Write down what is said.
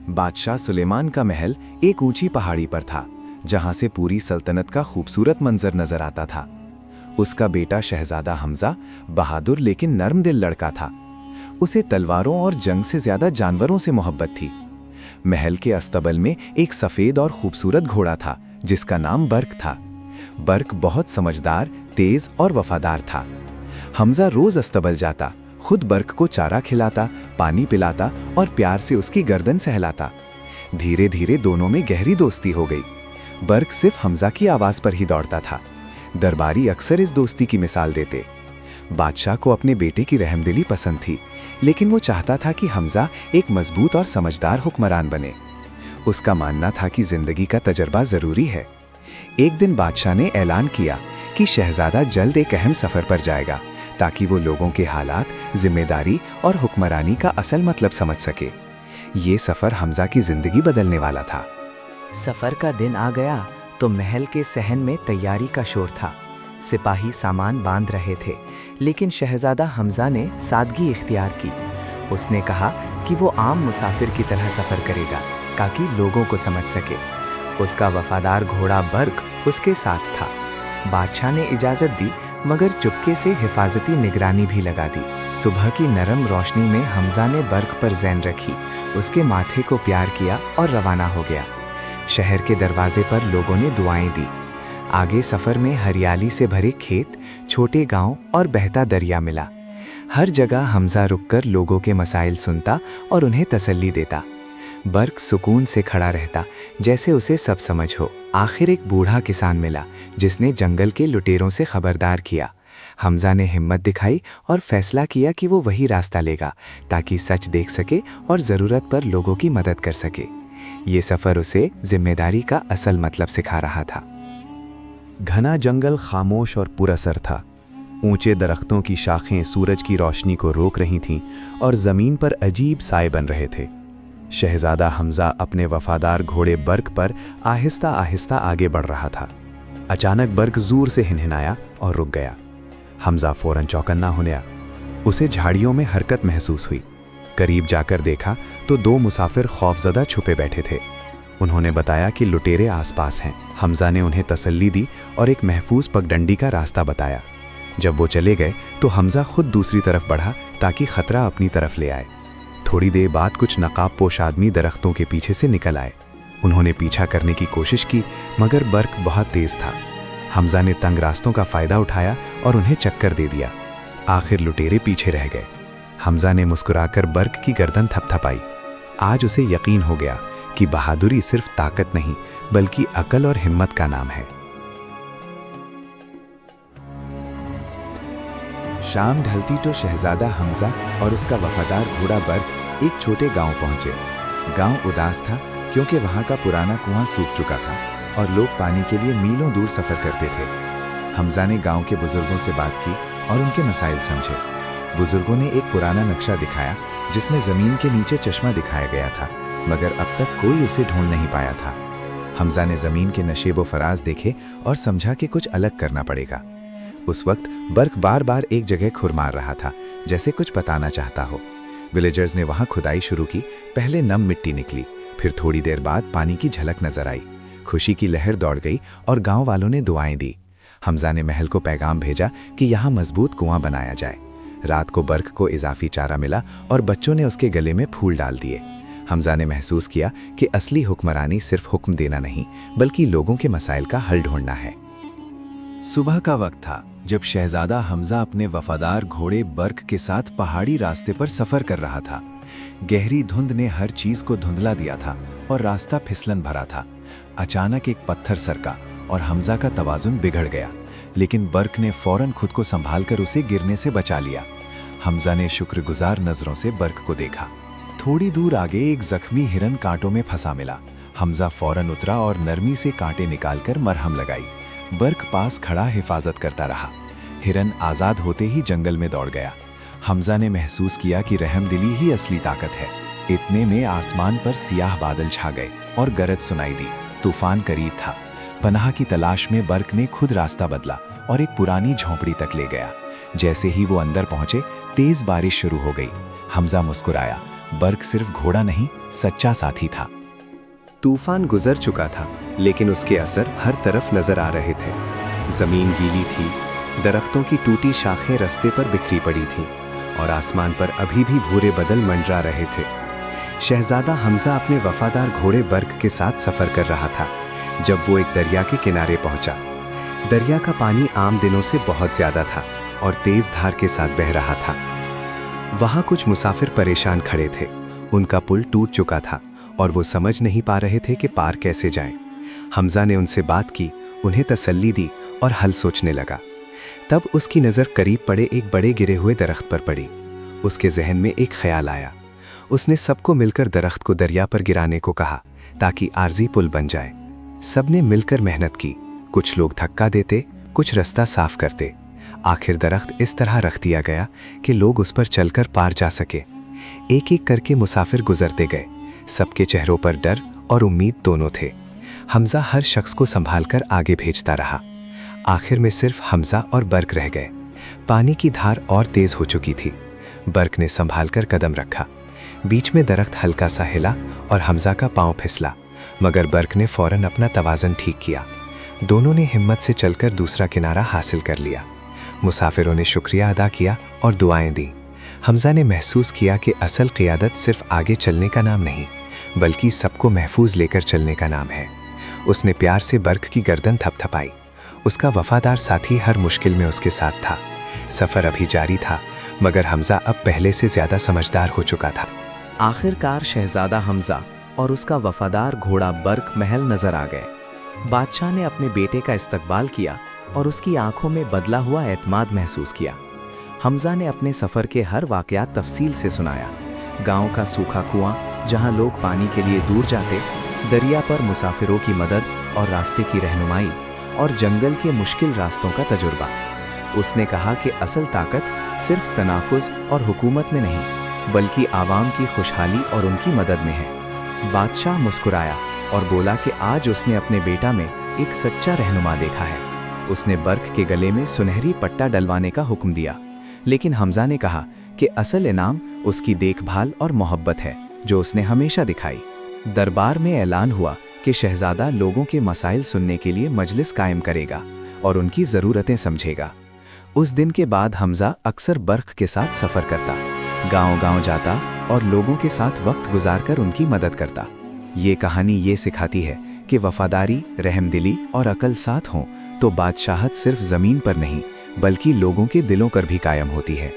बादशाह सुलेमान का महल एक ऊंची पहाड़ी पर था, जहां से पूरी सल्तनत का खूबसूरत मंजर नजर आता था। उसका बेटा शहजादा हमजा बहादुर लेकिन नर्म दिल लड़का था। उसे तलवारों और जंग से ज्यादा जानवरों से मोहब्बत थी। महल के अस्तबल में एक सफेद और खूबसूरत घोड़ा था, जिसका नाम बर्क था। बर्क बहुत समझदार, तेज और वफादार था। हमजा रोज अस्तबल जाता, खुद बर्क को चारा खिलाता, पानी पिलाता और प्यार से उसकी गर्दन सहलाता। धीरे धीरे दोनों में गहरी दोस्ती हो गई। बर्क सिर्फ हमजा की आवाज पर ही दौड़ता था। दरबारी अक्सर इस दोस्ती की मिसाल देते। बादशाह को अपने बेटे की रहमदिली पसंद थी, लेकिन वो चाहता था कि हमजा एक मजबूत और समझदार हुक्मरान बने। उसका मानना था कि जिंदगी का तजर्बा जरूरी है। एक दिन बादशाह ने ऐलान किया कि शहजादा जल्द एक अहम सफर पर जाएगा, ताकि वो लोगों के हालात, जिम्मेदारी और हुक्मरानी का असल मतलब समझ सके। ये सफर हमजा की जिंदगी बदलने वाला था। सफर का दिन आ गया तो महल के सहन में तैयारी का शोर था। सिपाही सामान बांध रहे थे, लेकिन शहजादा हमजा ने सादगी इख्तियार की। उसने कहा कि वो आम मुसाफिर की तरह सफर करेगा, ताकि लोगों को समझ सके। उसका वफादार घोड़ा बर्क उसके साथ था। बादशाह ने इजाजत दी, मगर चुपके से हिफाजती निगरानी भी लगा दी। सुबह की नरम रोशनी में हमजा ने बर्क पर ज़ैन रखी, उसके माथे को प्यार किया और रवाना हो गया। शहर के दरवाजे पर लोगों ने दुआएं दी। आगे सफ़र में हरियाली से भरे खेत, छोटे गांव और बहता दरिया मिला। हर जगह हमजा रुककर लोगों के मसाइल सुनता और उन्हें तसल्ली देता। बर्क सुकून से खड़ा रहता, जैसे उसे सब समझ हो। आखिर एक बूढ़ा किसान मिला, जिसने जंगल के लुटेरों से खबरदार किया। हमजा ने हिम्मत दिखाई और फैसला किया कि वो वही रास्ता लेगा, ताकि सच देख सके और ज़रूरत पर लोगों की मदद कर सके। ये सफ़र उसे जिम्मेदारी का असल मतलब सिखा रहा था। घना जंगल खामोश और पुरअसर था। ऊंचे दरख्तों की शाखें सूरज की रोशनी को रोक रही थीं और ज़मीन पर अजीब साए बन रहे थे। शहजादा हमजा अपने वफादार घोड़े बर्क पर आहिस्ता आहिस्ता आगे बढ़ रहा था। अचानक बर्क जोर से हिनहिनाया और रुक गया। हमजा फौरन चौकन्ना हो गया। उसे झाड़ियों में हरकत महसूस हुई। करीब जाकर देखा तो दो मुसाफिर खौफजदा छुपे बैठे थे। उन्होंने बताया कि लुटेरे आसपास हैं। हमजा ने उन्हें तसल्ली दी और एक महफूज पगडंडी का रास्ता बताया। जब वो चले गए तो हमजा खुद दूसरी तरफ बढ़ा, ताकि खतरा अपनी तरफ ले आए। थोड़ी देर बाद कुछ नकाब पोश आदमी दरख्तों के पीछे से निकल आए। उन्होंने पीछा करने की कोशिश की, मगर बर्क बहुत तेज था। हमजा ने तंग रास्तों का फायदा उठाया और उन्हें चक्कर दे दिया। आखिर लुटेरे पीछे रह गए। हमजा ने मुस्कुराकर बर्क की गर्दन थपथपाई। आज उसे यकीन हो गया कि बहादुरी सिर्फ ताकत नहीं, बल्कि अकल और हिम्मत का नाम है। शाम ढलती तो शहजादा हमजा और उसका वफादार घोड़ा बर्क एक छोटे गांव पहुंचे। गांव उदास था, क्योंकि वहां का पुराना कुआं सूख चुका था और लोग पानी के लिए मीलों दूर सफर करते थे। हमजा ने गांव के बुजुर्गों से बात की और उनके मसाइल समझे। बुजुर्गों ने एक पुराना नक्शा दिखाया, जिसमें जमीन के नीचे चश्मा दिखाया गया था, मगर अब तक कोई उसे ढूंढ नहीं पाया था। हमजा ने जमीन के नशेबो फराज देखे और समझा कि कुछ अलग करना पड़ेगा। उस वक्त बर्क बार बार एक जगह खुर मार रहा था, जैसे कुछ बताना चाहता हो। विलेजर्स ने वहां खुदाई शुरू की। पहले नम मिट्टी निकली, फिर थोड़ी देर बाद पानी की झलक नजर आई। खुशी की लहर दौड़ गई और गांव वालों ने दुआएं दी। हमजा ने महल को पैगाम भेजा कि यहाँ मजबूत कुआं बनाया जाए। रात को बर्क को इजाफी चारा मिला और बच्चों ने उसके गले में फूल डाल दिए। हमजा ने महसूस किया कि असली हुक्मरानी सिर्फ हुक्म देना नहीं, बल्कि लोगों के मसाइल का हल ढूंढना है। सुबह का वक्त था, जब शहजादा हमजा अपने वफादार घोड़े बर्क के साथ पहाड़ी रास्ते पर सफर कर रहा था। गहरी धुंध ने हर चीज को धुंधला दिया था और रास्ता फिसलन भरा था। अचानक एक पत्थर सरका और हमजा का तवाजुन बिगड़ गया, लेकिन बर्क ने फौरन खुद को संभालकर उसे गिरने से बचा लिया। हमजा ने शुक्रगुजार नजरों से बर्क को देखा। थोड़ी दूर आगे एक जख्मी हिरन कांटों में फंसा मिला। हमजा फौरन उतरा और नरमी से कांटे निकालकर मरहम लगाई। बर्क पास खड़ा हिफाजत करता रहा। हिरन आजाद होते ही जंगल में दौड़ गया। हमजा ने महसूस किया कि रहमदिली ही असली ताकत है। इतने में आसमान पर सियाह बादल छा गए और गरज सुनाई दी। तूफान करीब था। पनाह की तलाश में बर्क ने खुद रास्ता बदला और एक पुरानी झोंपड़ी तक ले गया। जैसे ही वो अंदर पहुंचे, तेज बारिश शुरू हो गई। हमजा मुस्कुराया। बर्क सिर्फ घोड़ा नहीं, सच्चा साथी था। तूफान गुजर चुका था, लेकिन उसके असर हर तरफ नजर आ रहे थे। जमीन गीली थी, दरख्तों की टूटी शाखें रास्ते पर बिखरी पड़ी थीं और आसमान पर अभी भी भूरे बादल मंडरा रहे थे। शहजादा हमजा अपने वफादार घोड़े बर्क के साथ सफर कर रहा था जब वो एक दरिया के किनारे पहुंचा। दरिया का पानी आम दिनों से बहुत ज्यादा था और तेज धार के साथ बह रहा था। वहां कुछ मुसाफिर परेशान खड़े थे। उनका पुल टूट चुका था और वो समझ नहीं पा रहे थे कि पार कैसे जाएं। हमजा ने उनसे बात की, उन्हें तसल्ली दी और हल सोचने लगा। तब उसकी नज़र करीब पड़े एक बड़े गिरे हुए दरख्त पर पड़ी। उसके जहन में एक ख्याल आया। उसने सबको मिलकर दरख्त को दरिया पर गिराने को कहा ताकि आर्जी पुल बन जाए। सबने मिलकर मेहनत की। कुछ लोग धक्का देते, कुछ रास्ता साफ करते। आखिर दरख्त इस तरह रख दिया गया कि लोग उस पर चलकर पार जा सके। एक एक करके मुसाफिर गुजरते गए। सबके चेहरों पर डर और उम्मीद दोनों थे। हमजा हर शख्स को संभालकर आगे भेजता रहा। आखिर में सिर्फ हमजा और बर्क रह गए। पानी की धार और तेज हो चुकी थी। बर्क ने संभालकर कदम रखा। बीच में दरख्त हल्का सा हिला और हमजा का पांव फिसला, मगर बर्क ने फौरन अपना तवाज़न ठीक किया। दोनों ने हिम्मत से चलकर दूसरा किनारा हासिल कर लिया। मुसाफिरों ने शुक्रिया अदा किया और दुआएं दी। हमजा ने महसूस किया कि असल क़ियादत सिर्फ आगे चलने का नाम नहीं, बल्कि सबको महफूज लेकर चलने का नाम है। उसने प्यार से बर्क की गर्दन थपथपाई। उसका वफादार साथी हर मुश्किल में उसके साथ था। सफ़र अभी जारी था, मगर हमजा अब पहले से ज़्यादा समझदार हो चुका था। आखिरकार शहजादा हमजा और उसका वफादार घोड़ा बर्क महल नजर आ गए। बादशाह ने अपने बेटे का इस्तकबाल किया और उसकी आंखों में बदला हुआ एतमाद महसूस किया। हमजा ने अपने सफ़र के हर वाक़यात तफसील से सुनाया। गांव का सूखा कुआं जहां लोग पानी के लिए दूर जाते, दरिया पर मुसाफिरों की मदद और रास्ते की रहनुमाई, और जंगल के मुश्किल रास्तों का तजुर्बा। उसने कहा कि असल ताकत सिर्फ तनाफुज और हुकूमत में नहीं, बल्कि आवाम की खुशहाली और उनकी मदद में है। बादशाह मुस्कुराया और बोला कि आज उसने अपने बेटा में एक सच्चा रहनुमा देखा है। उसने बर्क के गले में सुनहरी पट्टा डलवाने का हुक्म दिया, लेकिन हमजा ने कहा कि असल इनाम उसकी देखभाल और मोहब्बत है जो उसने हमेशा दिखाई। दरबार में ऐलान हुआ कि शहजादा लोगों के मसाइल सुनने के लिए मजलिस कायम करेगा और उनकी ज़रूरतें समझेगा। उस दिन के बाद हमजा अक्सर बर्क के साथ सफ़र करता, गांव-गांव जाता और लोगों के साथ वक्त गुजारकर उनकी मदद करता। ये कहानी ये सिखाती है कि वफादारी, रहमदिली और अकल साथ हों तो बादशाहत सिर्फ ज़मीन पर नहीं, बल्कि लोगों के दिलों पर भी कायम होती है।